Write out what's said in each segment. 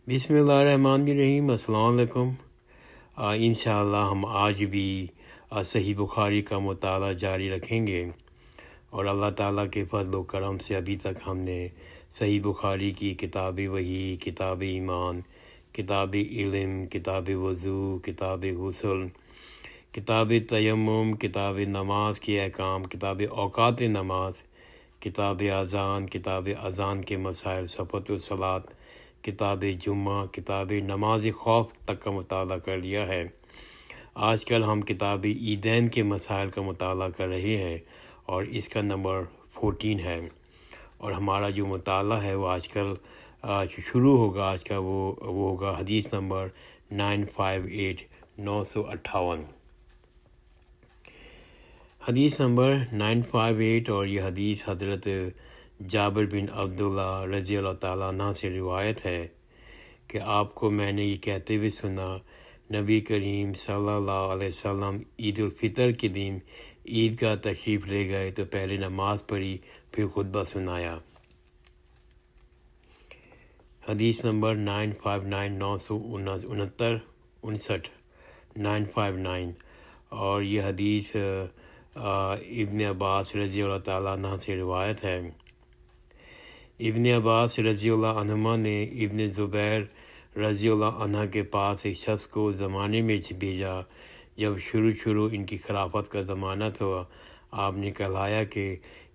بسم اللہ الرحمن الرحیم۔ السلام علیکم۔ انشاءاللہ ہم آج بھی صحیح بخاری کا مطالعہ جاری رکھیں گے، اور اللہ تعالیٰ کے فضل و کرم سے ابھی تک ہم نے صحیح بخاری کی کتاب وحی، کتاب ایمان، کتاب علم، کتاب وضو، کتاب غسل، کتاب تیمم، کتاب نماز کے احکام، کتاب اوقات نماز، کتاب اذان، کتاب اذان کے مسائل، صفت الصلاۃ، کتاب جمعہ، کتاب نماز خوف تک کا مطالعہ کر لیا ہے۔ آج کل ہم کتاب عیدین کے مسائل کا مطالعہ کر رہے ہیں، اور اس کا نمبر 14 ہے، اور ہمارا جو مطالعہ ہے وہ آج کل شروع ہوگا۔ آج کا وہ ہوگا حدیث نمبر 958، 958 حدیث نمبر 958، اور یہ حدیث حضرت جابر بن عبداللہ رضی اللہ تعالیٰ عنہ سے روایت ہے کہ آپ کو میں نے یہ کہتے ہوئے سنا، نبی کریم صلی اللہ علیہ وسلم عید الفطر کے دن عید کا تشریف لے گئے تو پہلے نماز پڑھی، پھر خطبہ سنایا۔ حدیث نمبر 959، 959 اور یہ حدیث ابن عباس رضی اللہ تعالیٰ عنہ سے روایت ہے۔ ابن عباس رضی اللہ عنہما نے ابن زبیر رضی اللہ عنہ کے پاس ایک شخص کو زمانے میں بھیجا۔ جب شروع ان کی خلافت کا زمانہ تھا، آپ نے کہلایا کہ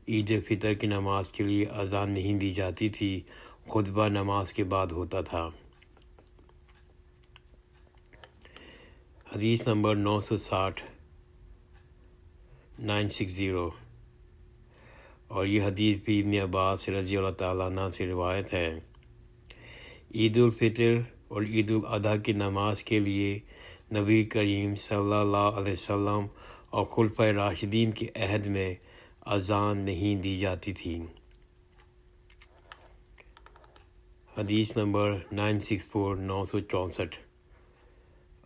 عید فطر کی نماز کے لیے اذان نہیں دی جاتی تھی، خطبہ نماز کے بعد ہوتا تھا۔ حدیث نمبر 960، 960 اور یہ حدیث بھی ابن عباس رضی اللہ تعالیٰ عنہ سے روایت ہے۔ عید الفطر اور عید الاضحیٰ کی نماز کے لیے نبی کریم صلی اللہ علیہ وسلم اور خلفائے راشدین کے عہد میں اذان نہیں دی جاتی تھی۔ حدیث نمبر 964، 964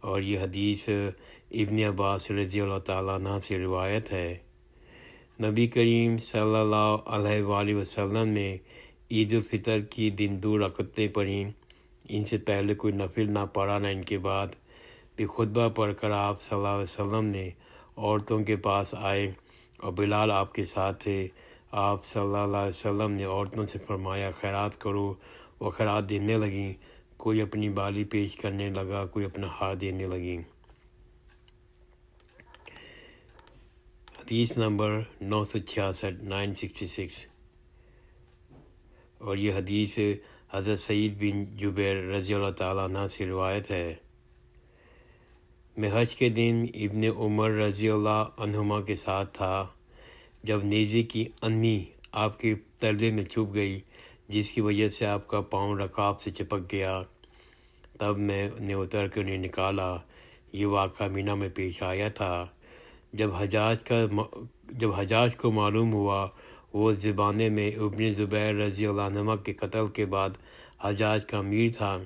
اور یہ حدیث ابن عباس رضی اللہ تعالیٰ عنہ سے روایت ہے۔ نبی کریم صلی اللہ علیہ وآلہ وسلم نے عید الفطر کی دن 2 رکعتیں پڑھیں۔ ان سے پہلے کوئی نفل نہ پڑھا نہ ان کے بعد۔ پھر خطبہ پڑھ کر آپ صلی اللہ علیہ وسلم نے عورتوں کے پاس آئے، اور بلال آپ کے ساتھ تھے۔ آپ صلی اللہ علیہ وسلم نے عورتوں سے فرمایا، خیرات کرو۔ وہ خیرات دینے لگیں، کوئی اپنی بالی پیش کرنے لگا، کوئی اپنا ہار دینے لگیں۔ حدیث نمبر 966، 966 اور یہ حدیث حضرت سعید بن جبیر رضی اللہ تعالیٰ عنہ سے روایت ہے۔ میں حج کے دن ابن عمر رضی اللہ عنہما کے ساتھ تھا، جب نیزے کی انی آپ کے تلوے میں چھپ گئی، جس کی وجہ سے آپ کا پاؤں رکاب سے چپک گیا۔ تب میں نے اتر کے انہیں نکالا۔ یہ واقعہ مینا میں پیش آیا تھا۔ جب حجاج کو معلوم ہوا وہ زبانے میں ابن زبیر رضی اللہ عنہ کے قتل کے بعد حجاج کا امیر تھا،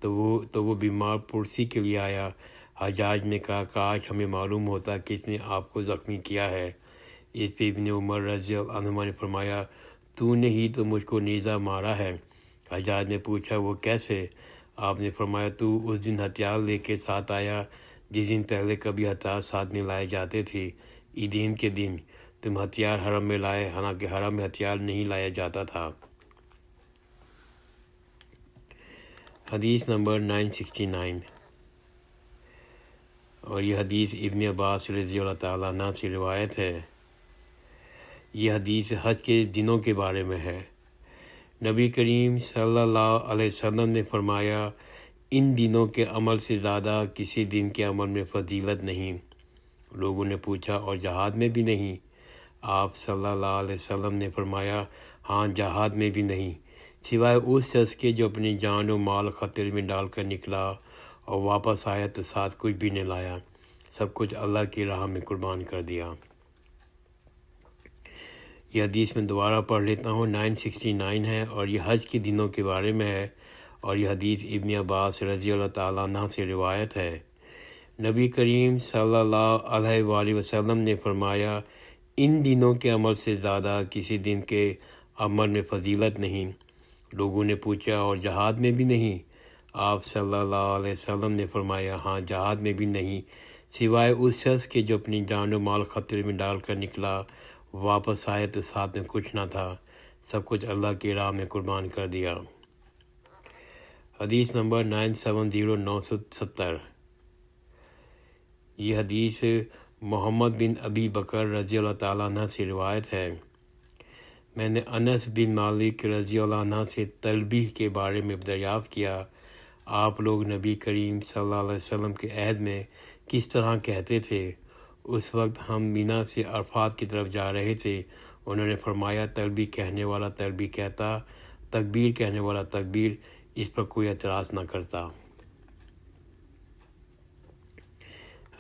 تو وہ بیمار پرسی کے لیے آیا۔ حجاج نے کہا، کاش ہمیں معلوم ہوتا کس نے آپ کو زخمی کیا ہے۔ اس پہ ابن عمر رضی اللہ عنہ نے فرمایا، تو نے ہی تو مجھ کو نیزہ مارا ہے۔ حجاج نے پوچھا، وہ کیسے؟ آپ نے فرمایا، تو اس دن ہتھیار لے کے ساتھ آیا جس دن پہلے کبھی ہتھیار ساتھ نہیں لائے جاتے تھے۔ عیدین کے دن تم ہتھیار حرم میں لائے، حالانکہ حرم میں ہتھیار نہیں لایا جاتا تھا۔ حدیث نمبر 969 اور یہ حدیث ابن عباس رضی اللہ تعالیٰ عنہ سے روایت ہے۔ یہ حدیث حج کے دنوں کے بارے میں ہے۔ نبی کریم صلی اللہ علیہ وسلم نے فرمایا، ان دنوں کے عمل سے زیادہ کسی دن کے عمل میں فضیلت نہیں۔ لوگوں نے پوچھا، اور جہاد میں بھی نہیں؟ آپ صلی اللہ علیہ وسلم نے فرمایا، ہاں جہاد میں بھی نہیں، سوائے اس شخص کے جو اپنی جان و مال خطرے میں ڈال کر نکلا اور واپس آیا تو ساتھ کچھ بھی نہیں لایا، سب کچھ اللہ کی راہ میں قربان کر دیا۔ یہ حدیث میں دوبارہ پڑھ لیتا ہوں، 969 ہے، اور یہ حج کے دنوں کے بارے میں ہے، اور یہ حدیث ابن عباس رضی اللہ تعالیٰ عنہ سے روایت ہے۔ نبی کریم صلی اللہ علیہ وآلہ وسلم نے فرمایا، ان دنوں کے عمل سے زیادہ کسی دن کے عمل میں فضیلت نہیں۔ لوگوں نے پوچھا، اور جہاد میں بھی نہیں؟ آپ صلی اللہ علیہ وسلم نے فرمایا، ہاں جہاد میں بھی نہیں، سوائے اس شخص کے جو اپنی جان و مال خطرے میں ڈال کر نکلا، واپس آئے تو ساتھ میں کچھ نہ تھا، سب کچھ اللہ کی راہ میں قربان کر دیا۔ حدیث نمبر 970 یہ حدیث محمد بن ابی بکر رضی اللہ تعالیٰ عنہ سے روایت ہے۔ میں نے انس بن مالک رضی اللہ عنہ سے تلبیہ کے بارے میں دریافت کیا، آپ لوگ نبی کریم صلی اللہ علیہ وسلم کے عہد میں کس طرح کہتے تھے؟ اس وقت ہم مینا سے عرفات کی طرف جا رہے تھے، انہوں نے فرمایا، تلبیہ کہنے والا تلبیہ کہتا، تکبیر کہنے والا تکبیر، اس پر کوئی اعتراض نہ کرتا۔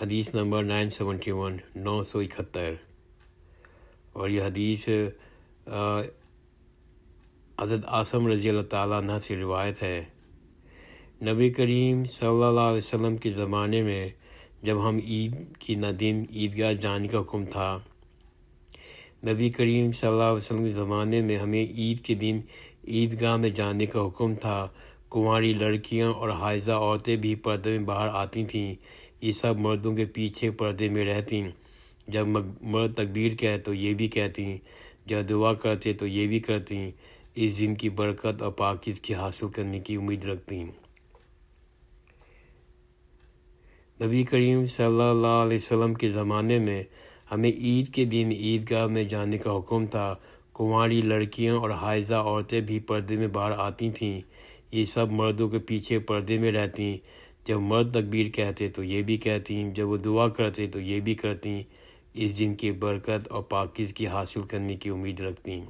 حدیث نمبر 971 اور یہ حدیث حضرت عاصم رضی اللہ تعالیٰ عنہ سے روایت ہے۔ نبی کریم صلی اللہ علیہ وسلم کے زمانے میں جب ہم عید کے دن عیدگاہ جانے کا حکم تھا، نبی کریم صلی اللہ علیہ وسلم کے زمانے میں ہمیں عید کے دن عیدگاہ میں جانے کا حکم تھا، کنواری لڑکیاں اور حائضہ عورتیں بھی پردے میں باہر آتی تھیں، یہ سب مردوں کے پیچھے پردے میں رہتیں، جب مرد تکبیر کہے تو یہ بھی کہتیں، جب دعا کرتے تو یہ بھی کرتیں، اس دن کی برکت اور پاکیزگی حاصل کرنے کی امید رکھتیں۔ نبی کریم صلی اللہ علیہ وسلم کے زمانے میں ہمیں عید کے دن عیدگاہ میں جانے کا حکم تھا، کنواری لڑکیاں اور حائضہ عورتیں بھی پردے میں باہر آتی تھیں، یہ سب مردوں کے پیچھے پردے میں رہتیں، جب مرد تکبیر کہتے تو یہ بھی کہتیں، جب وہ دعا کرتے تو یہ بھی کرتیں، اس دن کی برکت اور پاکیزگی حاصل کرنے کی امید رکھتیں۔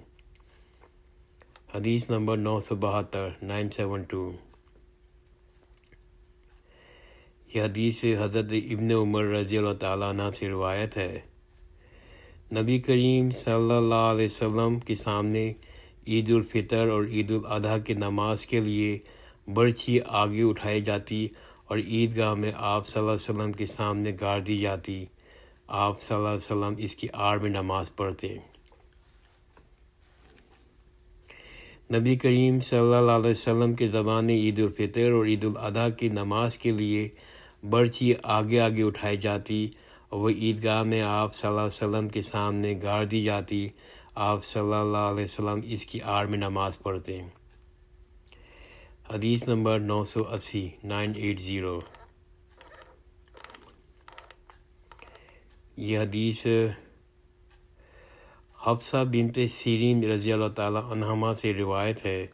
حدیث نمبر 972 یہ حدیث حضرت ابن عمر رضی اللہ تعالیٰ عنہ سے روایت ہے۔ نبی کریم صلی اللہ علیہ وسلم کے سامنے عید الفطر اور عید الاضحیٰ کی نماز کے لیے برچھی آگے اٹھائی جاتی اور عیدگاہ میں آپ صلی اللہ علیہ وسلم کے سامنے گاڑ دی جاتی، آپ صلی اللہ علیہ وسلم اس کی آڑ میں نماز پڑھتے۔ نبی کریم صلی اللہ علیہ وسلم کے زمانے عید الفطر اور عید الاضحیٰ کی نماز کے لیے برچھی آگے اٹھائی جاتی اور وہ عیدگاہ میں آپ صلی اللہ علیہ وسلم کے سامنے گاڑ دی جاتی، آپ صلی اللہ علیہ وسلم اس کی آڑ میں نماز پڑھتے۔ حدیث نمبر 980 یہ حدیث حفصہ بنت سیرین رضی اللہ تعالیٰ عنہما سے روایت ہے۔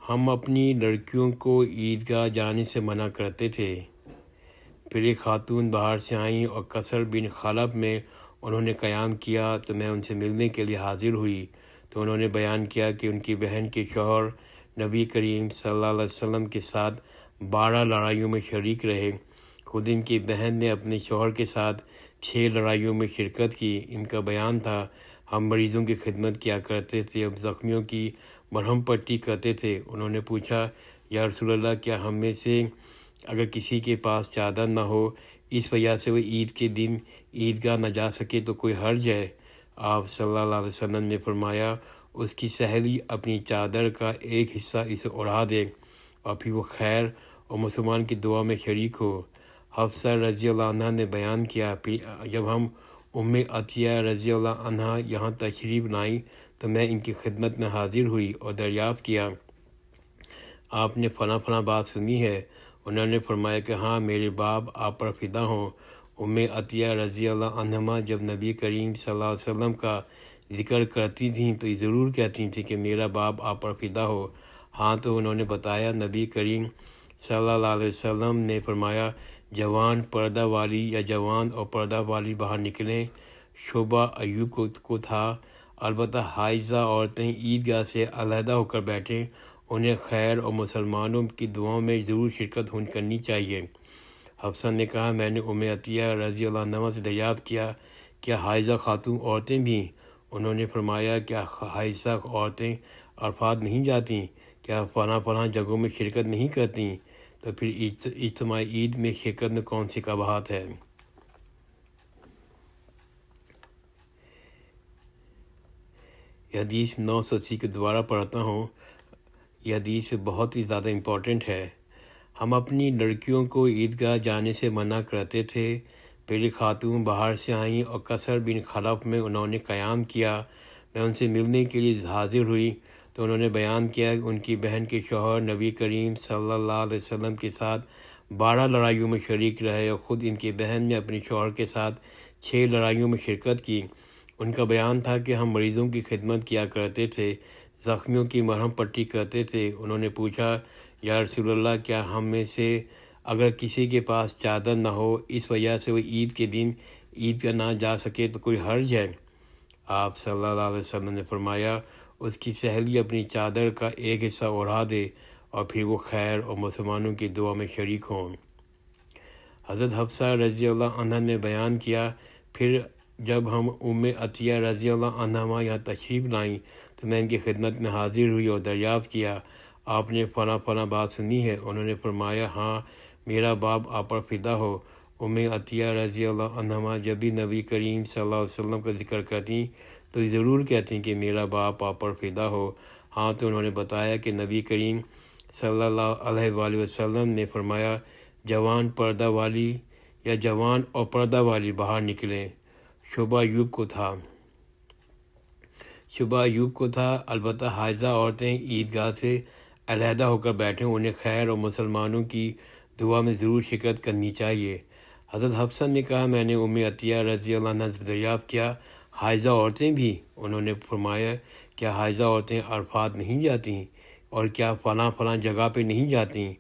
ہم اپنی لڑکیوں کو عیدگاہ جانے سے منع کرتے تھے، پھر ایک خاتون باہر سے آئیں اور کثر بن خلب میں انہوں نے قیام کیا تو میں ان سے ملنے کے لیے حاضر ہوئی تو انہوں نے بیان کیا کہ ان کی بہن کے شوہر نبی کریم صلی اللہ علیہ وسلم کے ساتھ 12 لڑائیوں میں شریک رہے، خود ان کی بہن نے اپنے شوہر کے ساتھ 6 لڑائیوں میں شرکت کی۔ ان کا بیان تھا، ہم مریضوں کی خدمت کیا کرتے تھے، اب زخمیوں کی مرہم پٹی کرتے تھے۔ انہوں نے پوچھا، یا رسول اللہ، کیا ہم میں سے اگر کسی کے پاس چادر نہ ہو، اس وجہ سے وہ عید کے دن عیدگاہ نہ جا سکے تو کوئی حرج ہے؟ آپ صلی اللہ علیہ وسلم نے فرمایا، اس کی سہیلی اپنی چادر کا ایک حصہ اسے اڑا دے اور پھر وہ خیر اور مسلمان کی دعا میں شریک ہو۔ حفصہ رضی اللہ عنہ نے بیان کیا، پھر جب ہم ام عطیہ رضی اللہ عنہ یہاں تشریف لائیں تو میں ان کی خدمت میں حاضر ہوئی اور دریافت کیا، آپ نے فلاں بات سنی ہے؟ انہوں نے فرمایا کہ ہاں، میرے باپ آپ پر فدا ہوں۔ ام عطیہ رضی اللہ عنہما جب نبی کریم صلی اللہ علیہ وسلم کا ذکر کرتی تھیں تو یہ ضرور کہتی تھیں کہ میرا باپ آپ پر فدا ہو۔ ہاں، تو انہوں نے بتایا، نبی کریم صلی اللہ علیہ وسلم نے فرمایا، جوان پردہ والی یا جوان اور پردہ والی باہر نکلیں۔ شعبہ ایوب کو تھا، البتہ حائضہ عورتیں عیدگاہ سے علیحدہ ہو کر بیٹھیں، انہیں خیر اور مسلمانوں کی دعاؤں میں ضرور شرکت کرنی چاہیے۔ حفصہ نے کہا، میں نے ام عطیہ رضی اللہ عنہ سے دریافت کیا، کیا حائضہ خاتون عورتیں بھی؟ انہوں نے فرمایا، کیا حائضہ عورتیں عرفات نہیں جاتیں؟ کیا فلاں جگہوں میں شرکت نہیں کرتیں؟ تو پھر اجتماع عید میں شرکت میں کون سی قباحت ہے؟ یہ حدیث 980 کے دوبارہ پڑھتا ہوں، یہ حدیث بہت ہی زیادہ امپورٹنٹ ہے۔ ہم اپنی لڑکیوں کو عیدگاہ جانے سے منع کرتے تھے۔ پہلی خاتون باہر سے آئیں اور کثر بن خلف میں انہوں نے قیام کیا۔ میں ان سے ملنے کے لیے حاضر ہوئی تو انہوں نے بیان کیا کہ ان کی بہن کے شوہر نبی کریم صلی اللہ علیہ وسلم کے ساتھ 12 لڑائیوں میں شریک رہے اور خود ان کی بہن نے اپنے شوہر کے ساتھ 6 لڑائیوں میں شرکت کی۔ ان کا بیان تھا کہ ہم مریضوں کی خدمت کیا کرتے تھے، زخمیوں کی مرہم پٹی کرتے تھے۔ انہوں نے پوچھا، یا رسول اللہ، کیا ہم میں سے اگر کسی کے پاس چادر نہ ہو، اس وجہ سے وہ عید کے دن عیدگاہ نہ جا سکے تو کوئی حرج ہے؟ آپ صلی اللہ علیہ وسلم نے فرمایا، اس کی سہیلی اپنی چادر کا ایک حصہ اڑا دے اور پھر وہ خیر اور مسلمانوں کی دعا میں شریک ہوں۔ حضرت حفصہ رضی اللہ عنہ نے بیان کیا، پھر جب ہم ام عطیہ رضی اللہ عنہا یہاں تشریف لائیں تو میں ان کی خدمت میں حاضر ہوئی اور دریافت کیا، آپ نے فلاں فلاں بات سنی ہے؟ انہوں نے فرمایا، ہاں، میرا باپ آپ پر فدا ہو۔ ام عطیہ رضی اللہ عنہا جب بھی نبی کریم صلی اللہ علیہ وسلم کا ذکر کرتی تو ضرور کہتی کہ میرا باپ آپ پر فدا ہو۔ ہاں، تو انہوں نے بتایا کہ نبی کریم صلی اللہ علیہ وآلہ وسلم نے فرمایا، جوان پردہ والی یا جوان اور پردہ والی باہر نکلیں۔ شبہ ایوب کو تھا، البتہ حائضہ عورتیں عیدگاہ سے علیحدہ ہو کر بیٹھیں، انہیں خیر اور مسلمانوں کی دعا میں ضرور شرکت کرنی چاہیے۔ حضرت حفصہ نے کہا، میں نے ام عطیہ رضی اللہ عنہ سے دریافت کیا، حائضہ عورتیں بھی؟ انہوں نے فرمایا، کیا حائضہ عورتیں عرفات نہیں جاتی اور کیا فلاں فلاں جگہ پہ نہیں جاتی؟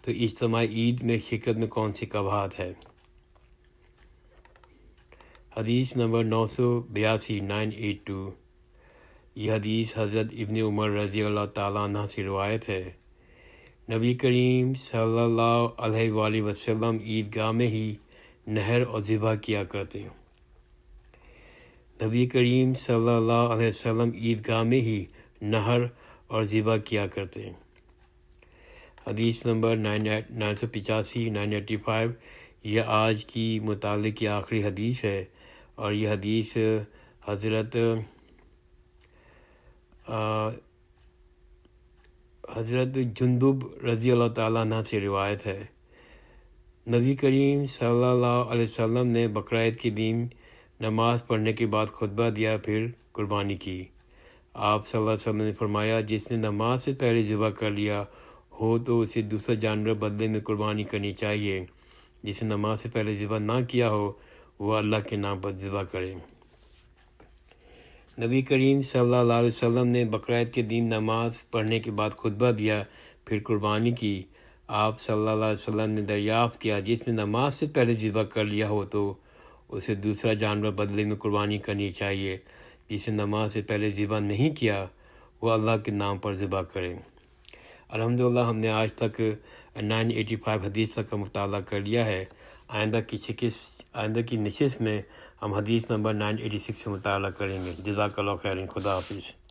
تو اجتماع عید میں شرکت میں کون سی قباحت ہے؟ حدیث نمبر 982 982۔ یہ حدیث حضرت ابن عمر رضی اللہ تعالیٰ عنہ سے روایت ہے، نبی کریم صلی اللہ علیہ وآلہ وسلم عیدگاہ میں ہی نحر اور ذبح کیا کرتے ہیں۔ نبی کریم صلی اللہ علیہ وسلم عیدگاہ میں ہی نحر اور ذبح کیا کرتے ہیں۔ حدیث نمبر 985 985۔ یہ آج کی متعلق کی آخری حدیث ہے، اور یہ حدیث حضرت جندب رضی اللہ تعالیٰ عنہ سے روایت ہے، نبی کریم صلی اللہ علیہ وسلم نے بقرعید کے دن نماز پڑھنے کے بعد خطبہ دیا، پھر قربانی کی۔ آپ صلی اللہ علیہ وسلم نے فرمایا، جس نے نماز سے پہلے ذبح کر لیا ہو تو اسے دوسرا جانور بدلے میں قربانی کرنی چاہیے۔ جس نے نماز سے پہلے ذبح نہ کیا ہو وہ اللہ کے نام پر ذبح کرے۔ نبی کریم صلی اللہ علیہ وسلم نے بقرعید کے دن نماز پڑھنے کے بعد خطبہ دیا، پھر قربانی کی۔ آپ صلی اللہ علیہ وسلم نے دریافت کیا، جس نے نماز سے پہلے ذبح کر لیا ہو تو اسے دوسرا جانور بدلے میں قربانی کرنی چاہیے۔ جس نے نماز سے پہلے ذبح نہیں کیا وہ اللہ کے نام پر ذبح کرے۔ الحمدللہ ہم نے آج تک 985 حدیث تک کا مطالعہ کر لیا ہے۔ آئندہ کی نشست میں ہم حدیث نمبر 986 سے مطالعہ کریں گے۔ جزاک اللہ خیر، خدا حافظ۔